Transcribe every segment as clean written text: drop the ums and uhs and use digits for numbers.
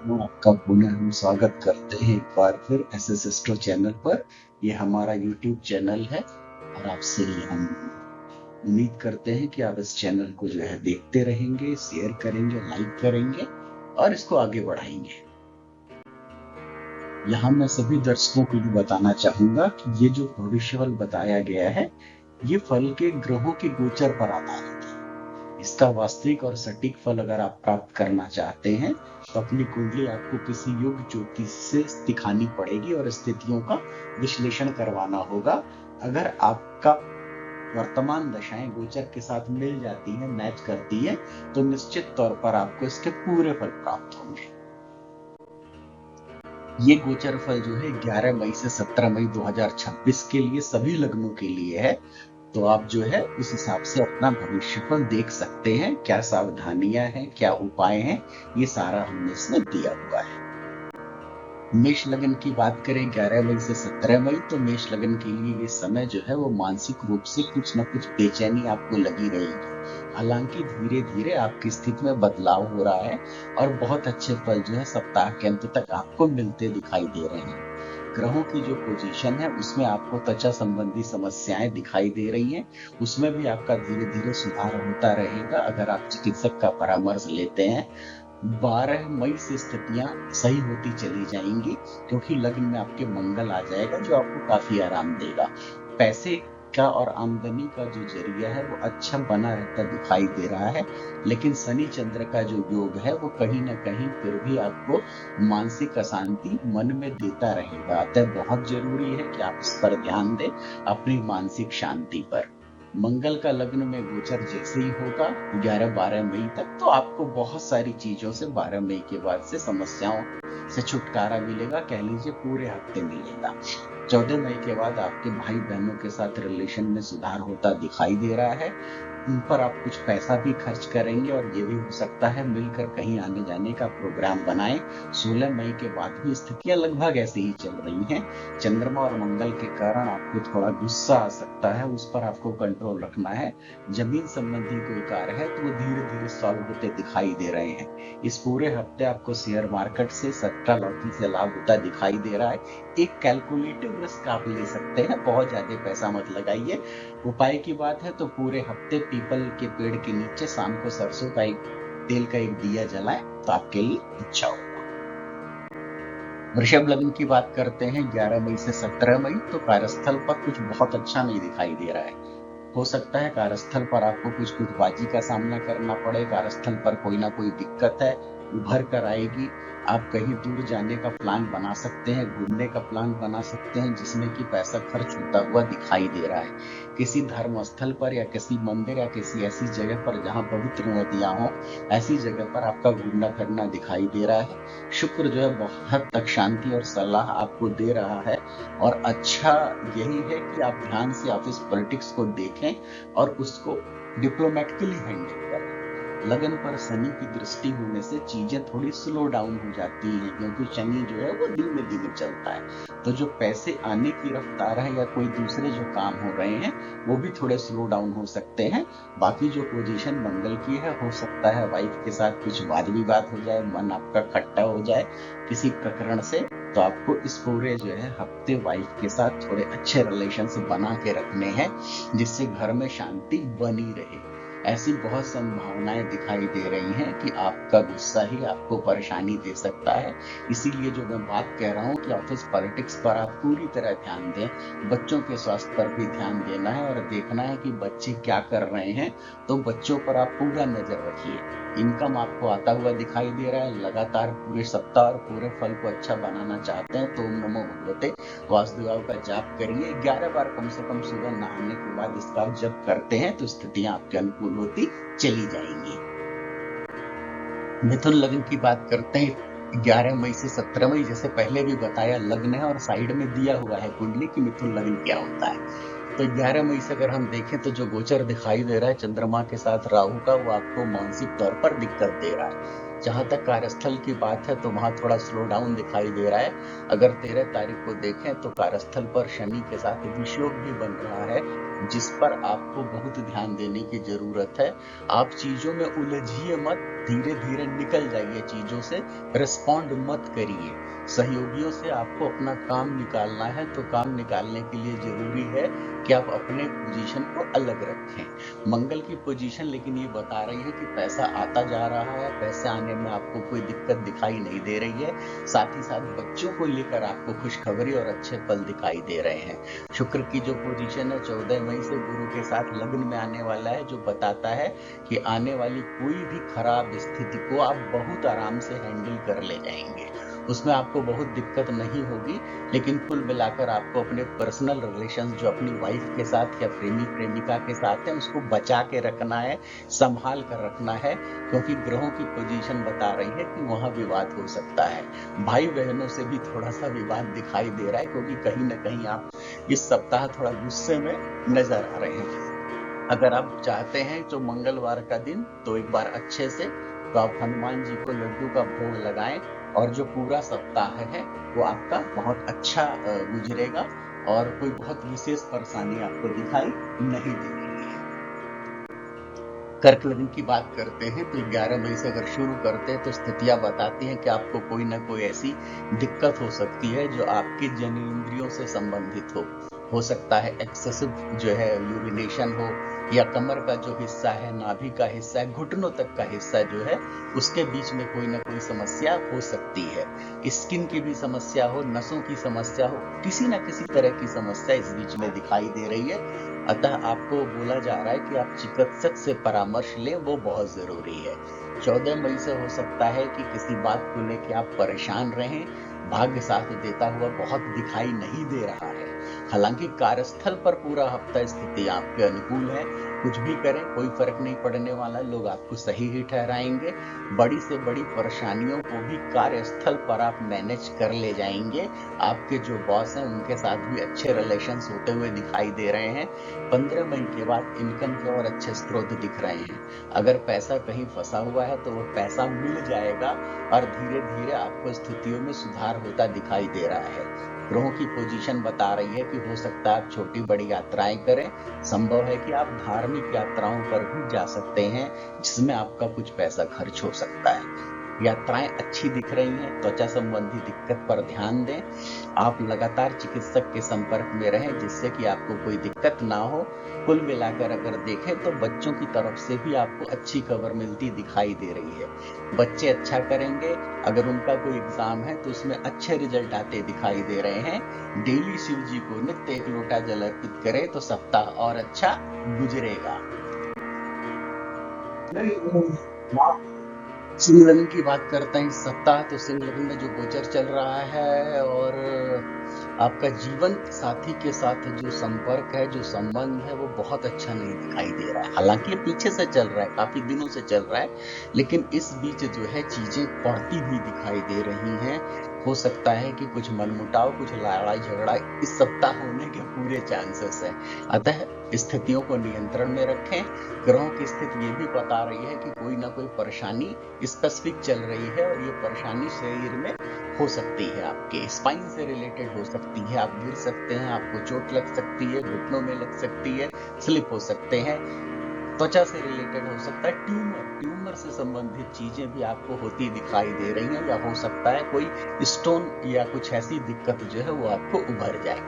आपका पुनः हम स्वागत करते हैं एक बार फिर एसएस एस्ट्रो चैनल पर। ये हमारा यूट्यूब चैनल है और आपसे हम उम्मीद करते हैं कि आप इस चैनल को जो है देखते रहेंगे, शेयर करेंगे, लाइक करेंगे और इसको आगे बढ़ाएंगे। यहाँ मैं सभी दर्शकों को भी बताना चाहूंगा कि ये जो भविष्यफल बताया गया है, ये फल के ग्रहों के गोचर पर आधारित है। इसका वास्तविक और सटीक फल अगर आप प्राप्त करना चाहते हैं तो अपनी कुंडली आपको किसी योग ज्योतिष से दिखानी पड़ेगी और स्थितियों का विश्लेषण करवाना होगा। अगर आपका वर्तमान दशाएं गोचर के साथ मिल जाती हैं, मैच करती हैं, तो निश्चित तौर पर आपको इसके पूरे फल प्राप्त होंगे। ये गोचर फल जो है 11 मई से 17 मई 2026 के लिए सभी लग्नों के लिए है। तो आप जो है उस हिसाब से अपना भविष्यफल देख सकते हैं। क्या सावधानियां हैं, क्या उपाय हैं, ये सारा हमने इसमें दिया हुआ है। मेष लगन की बात करें 11 मई से 17 मई, तो मेष लगन के लिए ये समय जो है वो मानसिक रूप से कुछ न कुछ बेचैनी आपको लगी रहेगी। हालांकि धीरे धीरे आपकी स्थिति में बदलाव हो रहा है और बहुत अच्छे फल जो है सप्ताह के अंत तक आपको मिलते दिखाई दे रहे हैं। ग्रहों की जो पोजीशन है उसमें आपको त्वचा संबंधी समस्याएं दिखाई दे रही हैं, उसमें भी आपका धीरे धीरे सुधार होता रहेगा अगर आप चिकित्सक का परामर्श लेते हैं। 12 मई से स्थितियां सही होती चली जाएंगी क्योंकि लग्न में आपके मंगल आ जाएगा जो आपको काफी आराम देगा। पैसे का और आमदनी का जो जरिया है वो अच्छा बना रहता दिखाई दे रहा है, लेकिन शनि चंद्र का जो योग है वो कहीं ना कहीं फिर भी आपको मानसिक अशांति मन में देता रहेगा। अतः बहुत जरूरी है कि आप इस पर ध्यान दें, अपनी मानसिक शांति पर। मंगल का लग्न में गोचर जैसे ही होगा 11-12 मई तक, तो आपको बहुत सारी चीजों से 12 मई के बाद से समस्याओं से छुटकारा मिलेगा, कह लीजिए पूरे हफ्ते मिलेगा। 14 मई के बाद आपके भाई बहनों के साथ रिलेशन में सुधार होता दिखाई दे रहा है। उन पर आप कुछ पैसा भी खर्च करेंगे और ये भी हो सकता है मिलकर कहीं आने जाने का प्रोग्राम बनाएं। 16 मई के बाद भी स्थितियां लगभग ऐसी ही चल रही हैं। चंद्रमा और मंगल के कारण आपको थोड़ा गुस्सा आ सकता है, उस पर आपको कंट्रोल रखना है। जमीन संबंधी कोई कार्य है तो वो धीरे धीरे सॉल्व होते दिखाई दे रहे हैं। इस पूरे हफ्ते आपको शेयर मार्केट से, सट्टा लॉटरी से लाभ होता दिखाई दे रहा है। एक कैलकुलेटिव रिस्क आप ले सकते हैं, बहुत ज्यादा पैसा मत लगाइए। उपाय की बात है तो पूरे हफ्ते पीपल के पेड़ के नीचे शाम को सरसों का एक तेल का एक दिया जलाएं तो आपके लिए अच्छा होगा। वृषभ लग्न की बात करते हैं 11 मई से 17 मई, तो कार्यस्थल पर कुछ बहुत अच्छा नहीं दिखाई दे रहा है। हो सकता है कार्यस्थल पर आपको कुछ गुटबाजी का सामना करना पड़े, कार्यस्थल पर कोई ना कोई दिक्कत है उभर कर आएगी। आप कहीं दूर जाने का प्लान बना सकते हैं, घूमने का प्लान बना सकते हैं जिसमें कि पैसा खर्च होता हुआ दिखाई दे रहा है। किसी धर्म स्थल पर या किसी मंदिर या किसी ऐसी जगह पर जहां पवित्र नदियां हो, ऐसी जगह पर आपका घूमना फिरना दिखाई दे रहा है। शुक्र जो है बहुत हद तक शांति और सलाह आपको दे रहा है और अच्छा यही है कि आप ध्यान से ऑफिस पॉलिटिक्स को देखें और उसको डिप्लोमेटिकली हैंडल करें। लगन पर शनि की दृष्टि होने से चीजें थोड़ी स्लो डाउन हो जाती हैं क्योंकि शनि जो है वो धीमे धीमे चलता है। तो जो पैसे आने की रफ्तार है या कोई दूसरे जो काम हो रहे हैं वो भी थोड़े स्लो डाउन हो सकते हैं। बाकी जो पोजीशन मंगल की है, हो सकता है वाइफ के साथ कुछ वाद विवाद हो जाए, मन आपका खट्टा हो जाए किसी प्रकरण से। तो आपको इस पूरे जो है हफ्ते वाइफ के साथ थोड़े अच्छे रिलेशंस बना के रखने हैं जिससे घर में शांति बनी रहे। ऐसी बहुत संभावनाएं दिखाई दे रही हैं कि आपका गुस्सा ही आपको परेशानी दे सकता है। इसीलिए जो मैं बात कह रहा हूं कि ऑफिस पॉलिटिक्स पर आप पूरी तरह ध्यान दें। बच्चों के स्वास्थ्य पर भी ध्यान देना है और देखना है कि बच्चे क्या कर रहे हैं, तो बच्चों पर आप पूरा नजर रखिए। इनकम आपको आता हुआ दिखाई दे रहा है। लगातार पूरे सप्ताह और पूरे फल को अच्छा बनाना चाहते हैं तो ओम नमो भगवते वासुदेवाय का जाप करिए 11 बार कम से कम। सुबह नहाने के बाद इसका जप करते हैं तो स्थितियां आपके अनुकूल होती चली जाएंगी। मिथुन लग्न की बात करते हैं 11 मई से 17 मई, जैसे पहले भी बताया लग्न है और साइड में दिया हुआ है कुंडली की मिथुन लग्न क्या होता है। तो 11 मई से अगर हम देखें तो जो गोचर दिखाई दे रहा है चंद्रमा के साथ राहु का, वो आपको मानसिक तौर पर दिक्कत दे रहा है। जहाँ तक कार्यस्थल की बात है तो वहाँ थोड़ा स्लो डाउन दिखाई दे रहा है। अगर 13 तारीख को देखें तो कार्यस्थल पर शनि के साथ विषयोग भी बन रहा है, जिस पर आपको बहुत ध्यान देने की जरूरत है। आप चीजों में उलझिए मत, धीरे धीरे निकल जाइए चीजों से, रिस्पॉन्ड मत करिए। सहयोगियों से आपको अपना काम निकालना है, तो काम निकालने के लिए जरूरी है कि आप अपने पोजीशन को अलग रखें। मंगल की पोजीशन लेकिन ये बता रही है कि पैसा आता जा रहा है, पैसे आने में आपको कोई दिक्कत दिखाई नहीं दे रही है। साथ ही साथ बच्चों को लेकर आपको खुशखबरी और अच्छे पल दिखाई दे रहे हैं। शुक्र की जो पोजीशन है 14 मई से गुरु के साथ लग्न में आने वाला है, जो बताता है कि आने वाली कोई भी खराब स्थिति को आप बहुत आराम से हैंडल कर ले जाएंगे। उसमें आपको बहुत दिक्कत नहीं होगी, लेकिन कुल मिलाकर आपको अपने पर्सनल रिलेशंस जो अपनी वाइफ के साथ या प्रेमी प्रेमिका के साथ है उसको बचा के रखना है, संभाल कर रखना है, क्योंकि ग्रहों की पोजीशन बता रही है कि वहां विवाद हो सकता है। भाई बहनों से भी थोड़ा सा विवाद दिखाई दे रहा है, क्योंकि कहीं ना कहीं आप इस सप्ताह थोड़ा गुस्से में नजर आ रहे हैं। अगर आप चाहते हैं जो मंगलवार का दिन, तो एक बार अच्छे से तो आप हनुमान जी को लड्डू का भोग लगाएं, और जो पूरा सप्ताह है वो आपका बहुत अच्छा गुजरेगा, और कोई बहुत विशेष परेशानी आपको दिखाई नहीं दे रही है। कर्क लग्न की बात करते हैं तो 11 मई से अगर शुरू करते हैं तो स्थितियां बताती हैं कि आपको कोई ना कोई ऐसी दिक्कत हो सकती है जो आपके जनेंद्रियों से संबंधित हो सकता है एक्सेसिव जो है यूरिनेशन हो, या कमर का जो हिस्सा है, नाभि का हिस्सा है, घुटनों तक का हिस्सा जो है उसके बीच में कोई ना कोई समस्या हो सकती है। स्किन की भी समस्या हो, नसों की समस्या हो, किसी ना किसी तरह की समस्या इस बीच में दिखाई दे रही है। अतः आपको बोला जा रहा है कि आप चिकित्सक से परामर्श लें, वो बहुत जरूरी है। 14 मई से हो सकता है कि किसी बात को लेकर आप परेशान रहें, भाग्य साथ देता हुआ बहुत दिखाई नहीं दे रहा है। हालांकि कार्यस्थल पर पूरा हफ्ता स्थिति आपके अनुकूल है, कुछ भी करें कोई फर्क नहीं पड़ने वाला, लोग आपको सही ही ठहराएंगे। बड़ी से बड़ी परेशानियों को भी कार्यस्थल पर आप मैनेज कर ले जाएंगे। आपके जो बॉस हैं उनके साथ भी अच्छे रिलेशंस होते हुए दिखाई दे रहे हैं। 15 मई के बाद इनकम के और अच्छे स्रोत दिख रहे हैं। अगर पैसा कहीं फंसा हुआ है तो वो पैसा मिल जाएगा, और धीरे धीरे आपको स्थितियों में सुधार होता दिखाई दे रहा है। ग्रहों की पोजीशन बता रही है कि हो सकता है आप छोटी बड़ी यात्राएं करें, संभव है कि आप धार्मिक यात्राओं पर भी जा सकते हैं, जिसमें आपका कुछ पैसा खर्च हो सकता है। यात्राएं अच्छी दिख रही हैं, त्वचा संबंधी दिक्कत पर ध्यान दें। आप लगातार चिकित्सक के संपर्क में रहें, जिससे कि आपको कोई दिक्कत ना हो। कुल मिलाकर अगर देखें तो बच्चों की तरफ से भी आपको अच्छी खबर मिलती दिखाई दे रही है। बच्चे अच्छा करेंगे, अगर उनका कोई एग्जाम है तो उसमें अच्छे रिजल्ट आते दिखाई दे रहे हैं। डेली शिव जी को नित्य 1 लोटा जल अर्पित करें तो सप्ताह और अच्छा गुजरेगा। सिंह लग्न की बात करते हैं इस सप्ताह, तो सिंह लग्न में जो गोचर चल रहा है और आपका जीवन साथी के साथ जो संपर्क है, जो संबंध है, वो बहुत अच्छा नहीं दिखाई दे रहा है। हालांकि ये पीछे से चल रहा है, काफी दिनों से चल रहा है, लेकिन इस बीच जो है चीजें बढ़ती हुई दिखाई दे रही हैं। हो सकता है कि कुछ मनमुटाव, कुछ लड़ाई झगड़ा इस सप्ताह होने के पूरे चांसेस है। अतः स्थितियों को नियंत्रण में रखें। ग्रहों की स्थिति ये भी बता रही है कि कोई ना कोई परेशानी स्पेसिफिक चल रही है, और ये परेशानी शरीर में हो सकती है, आपके स्पाइन से रिलेटेड हो सकती है, आप गिर सकते हैं, आपको चोट लग सकती है, घुटनों में लग सकती है, स्लिप हो सकते हैं, त्वचा से रिलेटेड हो सकता है, ट्यूमर से संबंधित चीजें भी आपको होती दिखाई दे रही हैं, या हो सकता है कोई स्टोन या कुछ ऐसी दिक्कत जो है वो आपको उभर जाए।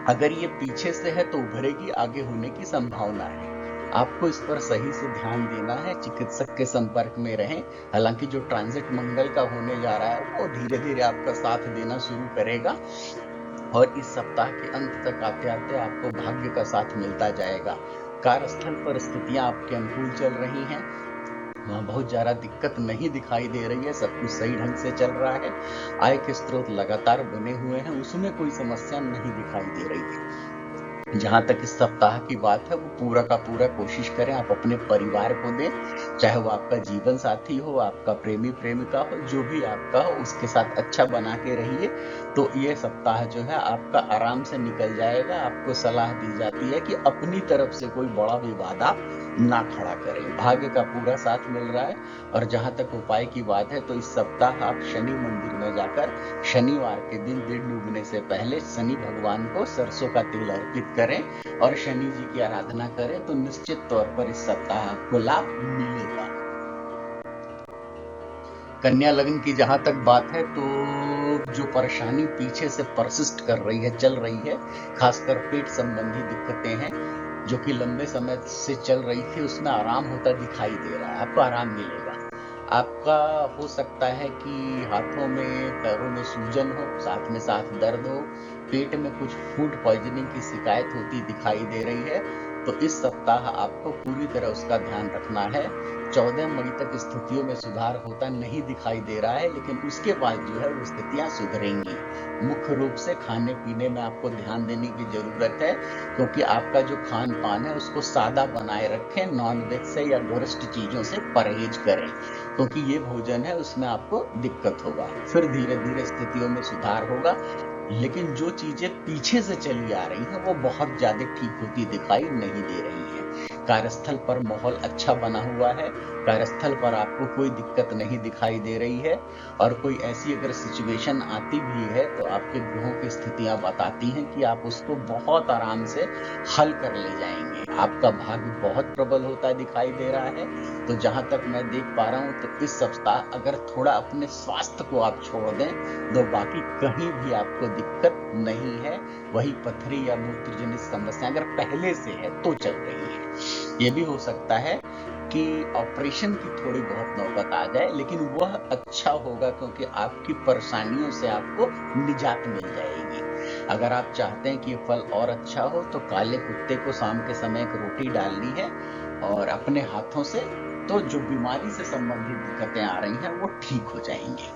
अगर ये पीछे से है तो उभरेगी, आगे होने की संभावना है। आपको इस पर सही से ध्यान देना है, चिकित्सक के संपर्क में रहें। हालांकि जो ट्रांजिट मंगल का होने जा रहा है वो धीरे धीरे आपका साथ देना शुरू करेगा, और इस सप्ताह के अंत तक आते आते आपको भाग्य का साथ मिलता जाएगा। कार्यस्थल पर स्थितियां आपके अनुकूल चल रही हैं, वहाँ बहुत ज्यादा दिक्कत नहीं दिखाई दे रही है, सब कुछ सही ढंग से चल रहा है। आय के स्रोत लगातार बने हुए हैं, उसमें कोई समस्या नहीं दिखाई दे रही है। जहां तक इस सप्ताह की बात है वो पूरा का पूरा कोशिश करें आप अपने परिवार को दें, चाहे वो आपका जीवन साथी हो, आपका प्रेमी प्रेमिका हो, जो भी आपका हो, उसके साथ अच्छा बना के रहिए। तो ये सप्ताह जो है आपका आराम से निकल जाएगा। आपको सलाह दी जाती है कि अपनी तरफ से कोई बड़ा विवाद आप ना खड़ा करें। भाग्य का पूरा साथ मिल रहा है। और जहां तक उपाय की बात है तो इस सप्ताह आप शनि मंदिर में जाकर शनिवार के दिन दिन डूबने से पहले शनि भगवान को सरसों का तेल अर्पित करें और शनि जी की आराधना करें तो निश्चित तौर पर इस सप्ताह आपको लाभ मिलेगा। कन्या लग्न की जहां तक बात है तो जो परेशानी पीछे से परसिस्ट कर रही है, चल रही है, खासकर पेट संबंधी दिक्कतें हैं जो कि लंबे समय से चल रही थी, उसमें आराम होता दिखाई दे रहा है। आपको आराम मिलेगा। आपका हो सकता है कि हाथों में, पैरों में सूजन हो, साथ में साथ दर्द हो, पेट में कुछ फूड पॉइजनिंग की शिकायत होती दिखाई दे रही है। तो इस सप्ताह आपको पूरी तरह उसका ध्यान रखना है। 14 मई तक स्थितियों में सुधार होता नहीं दिखाई दे रहा है, लेकिन उसके बाद जो है वो स्थितियां सुधरेंगी। मुख्य रूप से खाने पीने में आपको ध्यान देने की जरूरत है, क्योंकि आपका जो खान पान है उसको सादा बनाए रखें। नॉनवेज से या गरिष्ठ चीजों से परहेज करें, क्योंकि ये भोजन है उसमें आपको दिक्कत होगा। फिर धीरे धीरे स्थितियों में सुधार होगा। लेकिन जो चीजें पीछे से चली आ रही हैं वो बहुत ज्यादा ठीक होती दिखाई नहीं दे रही है। कार्यस्थल पर माहौल अच्छा बना हुआ है। कार्यस्थल पर आपको कोई दिक्कत नहीं दिखाई दे रही है। और कोई ऐसी अगर सिचुएशन आती भी है तो आपके ग्रहों की स्थितियां बताती हैं कि आप उसको बहुत आराम से हल कर ले जाएंगे। आपका भाग्य बहुत प्रबल होता दिखाई दे रहा है। तो जहां तक मैं देख पा रहा हूं तो इस सप्ताह अगर थोड़ा अपने स्वास्थ्य को आप छोड़ दें तो बाकी कहीं भी आपको दिक्कत नहीं है। वही पथरी या मूत्रजनित समस्या अगर पहले से है तो चल रही है। ये भी हो सकता है कि ऑपरेशन की थोड़ी बहुत नौबत आ जाए, लेकिन वह अच्छा होगा क्योंकि आपकी परेशानियों से आपको निजात मिल जाएगी। अगर आप चाहते हैं कि ये फल और अच्छा हो तो काले कुत्ते को शाम के समय एक रोटी डालनी है और अपने हाथों से, तो जो बीमारी से संबंधित दिक्कतें आ रही हैं वो ठीक हो जाएंगी।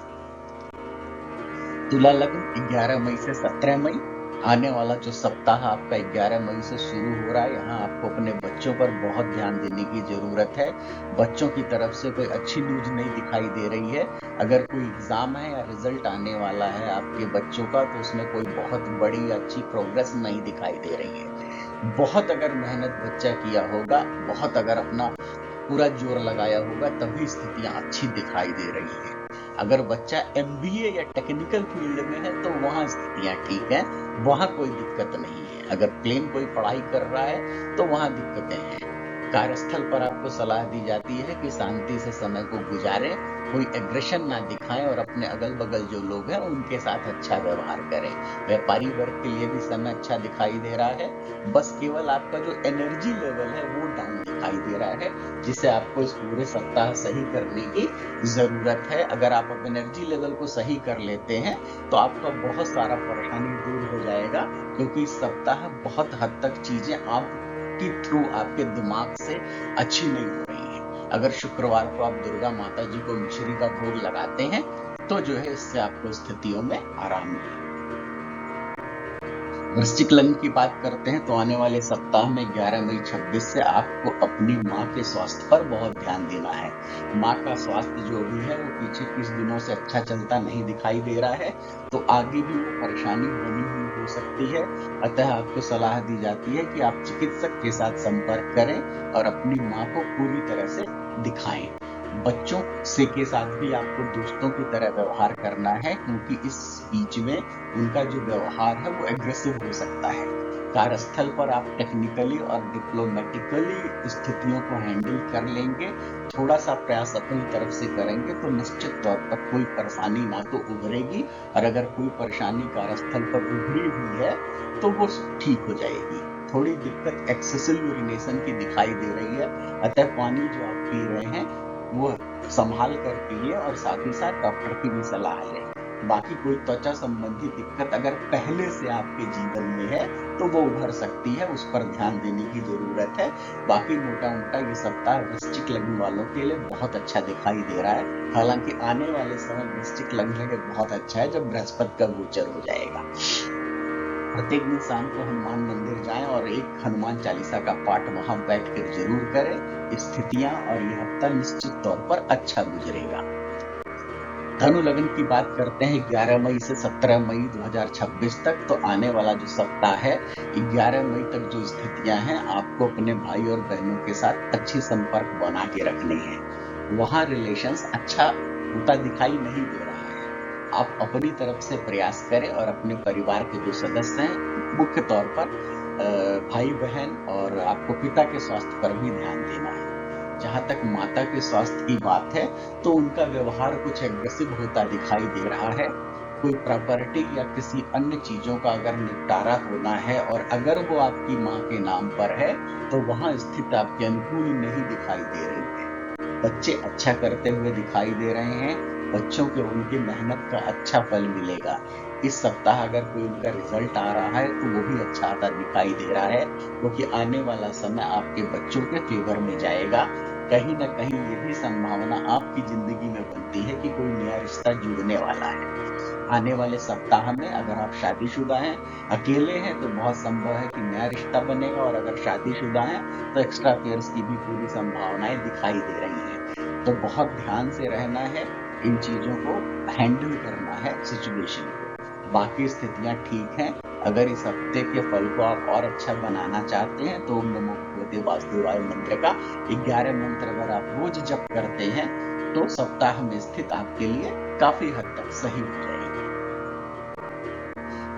तुला लग्न 11 मई से 17 मई, आने वाला जो सप्ताह आपका 11 मई से शुरू हो रहा है, यहाँ आपको अपने बच्चों पर बहुत ध्यान देने की जरूरत है। बच्चों की तरफ से कोई अच्छी न्यूज नहीं दिखाई दे रही है। अगर कोई एग्जाम है या रिजल्ट आने वाला है आपके बच्चों का तो उसमें कोई बहुत बड़ी अच्छी प्रोग्रेस नहीं दिखाई दे रही है। बहुत अगर मेहनत बच्चा किया होगा, बहुत अगर अपना पूरा जोर लगाया होगा, तभी स्थितियां अच्छी दिखाई दे रही है। अगर बच्चा एमबीए या टेक्निकल फील्ड में है तो वहां स्थितियां ठीक हैं, वहां कोई दिक्कत नहीं है। अगर प्लेन कोई पढ़ाई कर रहा है तो वहां दिक्कतें हैं। कार्यस्थल पर आपको सलाह दी जाती है कि शांति से समय को गुजारें, कोई एग्रेशन ना दिखाएं और अपने अगल बगल जो लोग हैं उनके साथ अच्छा व्यवहार करें। व्यापारी वर्ग के लिए भी समय अच्छा दिखाई दे रहा है। बस केवल आपका जो एनर्जी लेवल है वो डाउन दिखाई दे रहा है, जिसे आपको इस पूरे सप्ताह सही करने की जरूरत है। अगर आप अब एनर्जी लेवल को सही कर लेते हैं तो आपका बहुत सारा परेशानी दूर हो जाएगा, क्योंकि इस सप्ताह बहुत हद तक चीजें आपकी थ्रू, आपके दिमाग से अच्छी नहीं हो रही है। अगर शुक्रवार को आप दुर्गा माता जी को मिश्री का भोग लगाते हैं तो जो है इससे आपको स्थितियों में आराम मिलेगा। वृश्चिक लग्न की बात करते हैं तो आने वाले सप्ताह में 11 मई 26 से आपको अपनी माँ के स्वास्थ्य पर बहुत ध्यान देना है। माँ का स्वास्थ्य जो भी है वो पीछे कुछ दिनों से अच्छा चलता नहीं दिखाई दे रहा है, तो आगे भी वो परेशानी बनी हुई हो सकती है। अतः आपको सलाह दी जाती है कि आप चिकित्सक के साथ संपर्क करें और अपनी माँ को पूरी तरह से दिखाएं। बच्चों से के साथ भी आपको दोस्तों की तरह व्यवहार करना है, क्योंकि इस बीच में उनका जो व्यवहार है वो एग्रेसिव हो सकता है। कार्यस्थल पर आप टेक्निकली और डिप्लोमेटिकली स्थितियों को हैंडल कर लेंगे। थोड़ा सा प्रयास अपनी तरफ से करेंगे तो निश्चित तौर पर कोई परेशानी ना तो उभरेगी, और अगर कोई परेशानी कार्यस्थल पर उभरी हुई है तो वो ठीक हो जाएगी। थोड़ी दिक्कत एक्सेसिव यूरिनेशन की दिखाई दे रही है, अतः पानी जो आप पी रहे हैं वो संभाल कर पिए और साथ ही साथ डॉक्टर की भी सलाह लें। बाकी कोई त्वचा संबंधी दिक्कत अगर पहले से आपके जीवन में है तो वो उभर सकती है, उस पर ध्यान देने की जरूरत है। बाकी मोटा मोटा ये सप्ताह वृश्चिक लग्न वालों के लिए बहुत अच्छा दिखाई दे रहा है। हालांकि आने वाले समय वृश्चिक लग्न के लिए बहुत अच्छा है जब बृहस्पति का गोचर हो जाएगा। प्रत्येक दिन शाम को हनुमान मंदिर जाएं और एक हनुमान चालीसा का पाठ वहां बैठकर जरूर करें। स्थितियां और यह हफ्ता निश्चित तौर पर अच्छा गुजरेगा। धनु लग्न की बात करते हैं 11 मई से 17 मई 2026 तक। तो आने वाला जो सप्ताह है 11 मई तक जो स्थितियां हैं, आपको अपने भाई और बहनों के साथ अच्छी संपर्क बना के रखने हैं। वहां रिलेशंस अच्छा होता दिखाई नहीं दे रहा है। आप अपनी तरफ से प्रयास करें और अपने परिवार के जो सदस्य हैं, मुख्य तौर पर भाई बहन और आपको पिता के स्वास्थ्य पर भी ध्यान देना है। जहां तक माता के स्वास्थ्य की बात है, तो उनका व्यवहार कुछ एग्रेसिव होता दिखाई दे रहा है। कोई प्रॉपर्टी या किसी अन्य चीजों का अगर निपटारा होना है और अगर वो आपकी माँ के नाम पर है, तो वहां स्थिति आपके अनुकूल नहीं दिखाई दे रही है। बच्चे अच्छा करते हुए दिखाई दे रहे हैं। बच्चों के उनकी मेहनत का अच्छा फल मिलेगा। इस सप्ताह अगर कोई उनका रिजल्ट आ रहा है, तो वो भी अच्छा आता दिखाई दे रहा है, क्योंकि आने वाला समय आपके बच्चों के फेवर में जाएगा। कहीं ना कहीं ये भी संभावना आपकी जिंदगी में बनती है कि कोई नया रिश्ता जुड़ने वाला है। आने वाले सप्ताह में अगर आप शादीशुदा हैं, अकेले हैं, तो बहुत संभव है कि नया रिश्ता बनेगा, और अगर शादीशुदा हैं तो एक्स्ट्रा अफेयर्स की भी पूरी संभावनाएं दिखाई दे रही हैं। तो बहुत ध्यान से रहना है, इन चीजों को हैंडल करना है सिचुएशन को। बाकी स्थितियां ठीक हैं। अगर इस हफ्ते के फल को आप और अच्छा बनाना चाहते हैं, तो ओम नमो भगवते वासुदेवाय मंत्र का 11 मंत्र अगर आप रोज जप करते हैं, तो सप्ताह में स्थित आपके लिए काफी हद तक सही हो जाएगी।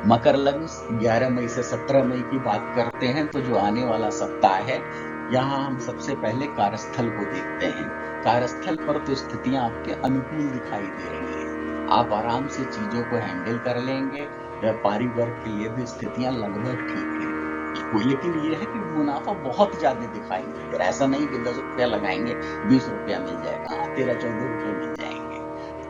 मकर लग्न 11 मई से 17 मई की बात करते हैं, तो जो आने वाला सप्ताह है, यहाँ हम सबसे पहले कार्यस्थल को देखते हैं। कार्यस्थल पर तो स्थितियां आपके अनुकूल दिखाई दे रही है। आप आराम से चीजों को हैंडल कर लेंगे। व्यापारिक वर्ग के लिए भी स्थितियां लगभग ठीक है। लेकिन ये है कि मुनाफा बहुत ज्यादा दिखाई नहीं दे रहा। ऐसा नहीं कि 10 रुपया लगाएंगे 20 रुपया मिल जाएगा, 13-14 रुपये मिल जाएंगे।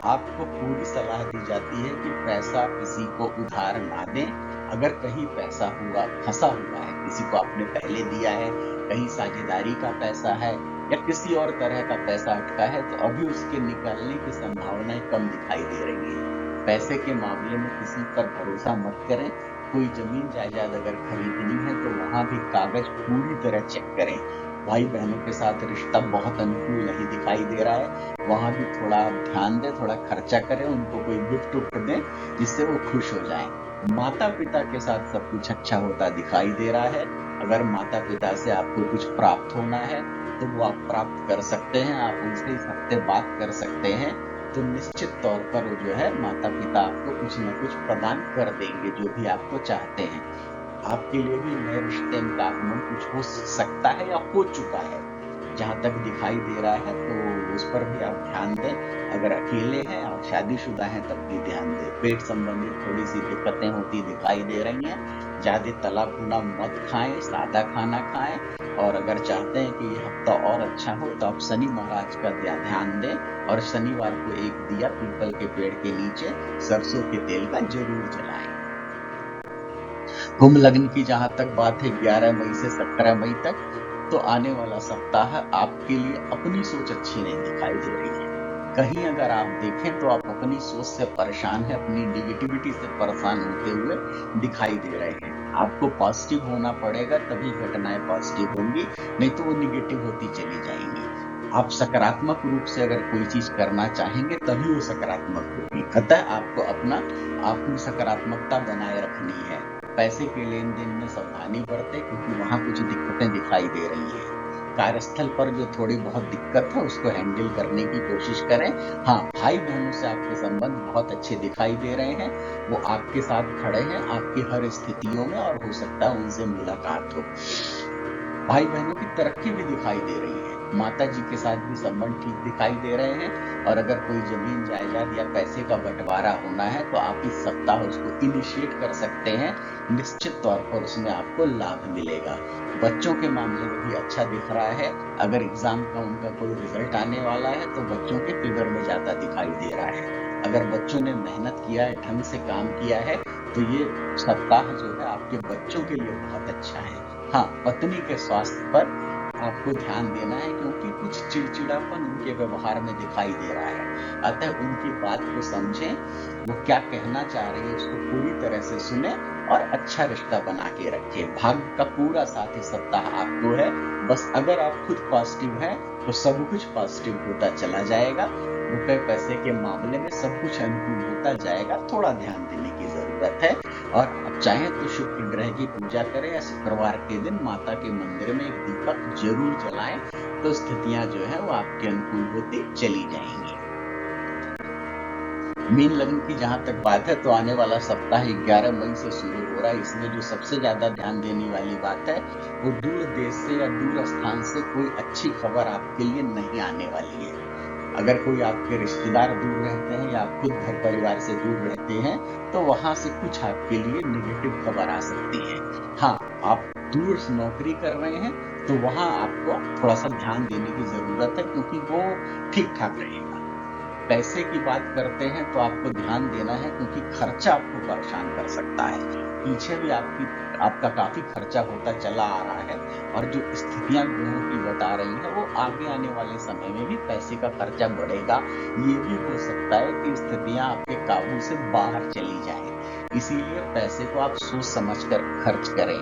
आपको पूरी सलाह दी जाती है कि पैसा किसी को उधार ना दें। अगर कहीं पैसा हुआ फंसा हुआ है, किसी को आपने पहले दिया है, कहीं साझेदारी का पैसा है या किसी और तरह का पैसा अटका है, तो अभी उसके निकलने की संभावनाएं कम दिखाई दे रही है। पैसे के मामले में किसी पर भरोसा मत करें। कोई जमीन जायदाद अगर खरीदनी है, तो वहां भी कागज पूरी तरह चेक करें। भाई बहनों के साथ रिश्ता बहुत अनुकूल नहीं दिखाई दे रहा है। वहां भी थोड़ा आप ध्यान दें, थोड़ा खर्चा करें, उनको कोई गिफ्ट उफ्ट दें जिससे वो खुश हो जाएं। माता पिता के साथ सब कुछ अच्छा होता दिखाई दे रहा है। अगर माता पिता से आपको कुछ प्राप्त होना है, तो वो आप प्राप्त कर सकते हैं। आप उनसे इस हफ्ते बात कर सकते हैं, तो निश्चित तौर पर वो जो है माता पिता आपको कुछ न कुछ प्रदान कर देंगे, जो भी आपको चाहते हैं। आपके लिए भी नए रिश्ते का आगमन कुछ हो सकता है या हो चुका है, जहां तक दिखाई दे रहा है, तो उस पर भी आप ध्यान दें। अगर अकेले हैं और शादीशुदा हैं, तब भी ध्यान दें। पेट संबंधित थोड़ी सी दिक्कतें होती दिखाई दे रही हैं। ज्यादा तला भुना मत खाएं, सादा खाना खाएं। और अगर चाहते हैं कि ये हफ्ता और अच्छा हो, तो आप शनि महाराज का ध्यान दें, और शनिवार को एक दिया पीपल के पेड़ के नीचे सरसों के तेल का जरूर जलाएं। कुंभ लग्न की जहां तक बात है 11 मई से 17 मई तक, तो आने वाला सप्ताह आपके लिए अपनी सोच अच्छी नहीं दिखाई दे रही है। कहीं अगर आप देखें, तो आप अपनी सोच से परेशान हैं, अपनी निगेटिविटी से परेशान होते हुए दिखाई दे रहे हैं। आपको पॉजिटिव होना पड़ेगा, तभी घटनाएं पॉजिटिव होंगी, नहीं तो वो निगेटिव होती चली जाएंगी। आप सकारात्मक रूप से अगर कोई चीज करना चाहेंगे, तभी वो सकारात्मक होगी। अतः आपको अपनी सकारात्मकता बनाए रखनी है। पैसे के लेन देन में सावधानी बरतें, क्योंकि वहां कुछ दिक्कतें दिखाई दे रही हैं। कार्यस्थल पर जो थोड़ी बहुत दिक्कत है, उसको हैंडल करने की कोशिश करें। हाँ, भाई बहनों से आपके संबंध बहुत अच्छे दिखाई दे रहे हैं। वो आपके साथ खड़े हैं आपकी हर स्थितियों में, और हो सकता है उनसे मुलाकात हो। भाई बहनों की तरक्की भी दिखाई दे रही है। माता जी के साथ भी संबंध ठीक दिखाई दे रहे हैं। और अगर कोई जमीन जायदाद या पैसे का बंटवारा होना है, तो आप इस सप्ताह उसको इनिशिएट कर सकते हैं। निश्चित तौर पर उसमें आपको लाभ मिलेगा। बच्चों के मामले में भी अच्छा दिख रहा है। अगर एग्जाम का उनका कोई रिजल्ट आने वाला है, तो बच्चों के फिगर में ज्यादा दिखाई दे रहा है। अगर बच्चों ने मेहनत किया है, ढंग से काम किया है, तो ये सप्ताह जो है आपके बच्चों के लिए बहुत अच्छा है। हाँ, पत्नी के स्वास्थ्य पर आपको ध्यान देना है, क्योंकि कुछ चिड़चिड़ापन उनके व्यवहार में दिखाई दे रहा है। अतः उनकी बात को समझें, वो क्या कहना चाह रही है उसको पूरी तरह से सुने, और अच्छा रिश्ता बना के रखिए। भाग्य का पूरा साथ ही सप्ताह आपको है। बस अगर आप खुद पॉजिटिव हैं तो सब कुछ पॉजिटिव होता चला जाएगा। रुपए पैसे के मामले में सब कुछ अनुकूल होता जाएगा। थोड़ा ध्यान देने की जरूरत है। और आप चाहें तो शुक्र ग्रह की पूजा करें या शुक्रवार के दिन माता के मंदिर में एक दीपक जरूर जलाएं, तो स्थितियां जो है वो आपके अनुकूल होती चली जाएंगी। मीन लग्न की जहां तक बात है तो आने वाला सप्ताह 11 मई से शुरू हो रहा है। इसमें जो सबसे ज्यादा ध्यान देने वाली बात है वो दूर देश से या दूर स्थान से कोई अच्छी खबर आपके लिए नहीं आने वाली है। अगर कोई आपके रिश्तेदार दूर रहते हैं या आप खुद घर परिवार से दूर रहते हैं तो वहां से कुछ आपके लिए नेगेटिव खबर आ सकती है। हाँ, आप दूर से नौकरी कर रहे हैं तो वहां आपको थोड़ा सा ध्यान देने की जरूरत है, क्योंकि वो ठीक ठाक रहेगा। पैसे की बात करते हैं तो आपको ध्यान देना है, क्योंकि खर्चा आपको परेशान कर सकता है। पीछे भी आपका काफी खर्चा होता चला आ रहा है, और जो स्थितियां ग्रहों की बता रही हैं वो आगे आने वाले समय में भी पैसे का खर्चा बढ़ेगा। ये भी हो सकता है कि स्थितियां आपके काबू से बाहर चली जाएं। इसीलिए पैसे को आप सोच समझ कर खर्च करें।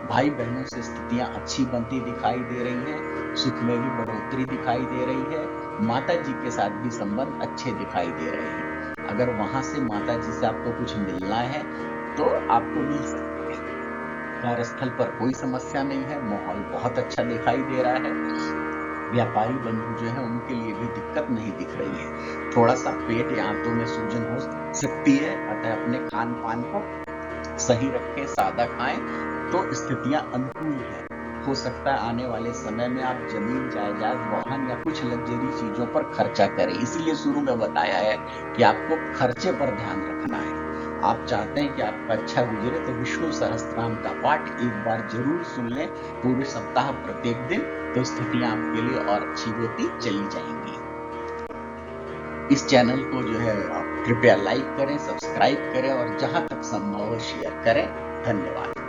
भाई बहनों से स्थितियां अच्छी बनती दिखाई दे रही हैं। सुख में भी बढ़ोतरी दिखाई दे रही है। माता जी के साथ भी संबंध अच्छे दिखाई दे रहे हैं। अगर वहां से माता जी से आपको कुछ मिलना है तो आपको मिल सकती है। कार्यस्थल पर कोई समस्या नहीं है। माहौल बहुत अच्छा दिखाई दे रहा है। व्यापारी बंधु जो है उनके लिए भी दिक्कत नहीं दिख रही है। थोड़ा सा पेट या आंतों में सूजन हो सकती है, अतः अपने खान पान को सही रखें, सादा खाएं तो स्थितियां अनुकूल है। हो सकता है आने वाले समय में आप जमीन जायदाद वाहन या कुछ लग्जरी चीजों पर खर्चा करें। इसीलिए शुरू में बताया है कि आपको खर्चे पर ध्यान रखना है। आप चाहते हैं कि आपका अच्छा गुजरे तो विष्णु सहस्त्रनाम का पाठ एक बार जरूर सुन लें पूरे सप्ताह प्रत्येक दिन, तो स्थितियां आपके लिए और अच्छी होती चली जाएंगी। इस चैनल को जो है आप कृपया लाइक करें, सब्सक्राइब करें और जहां तक संभव हो शेयर करें। धन्यवाद।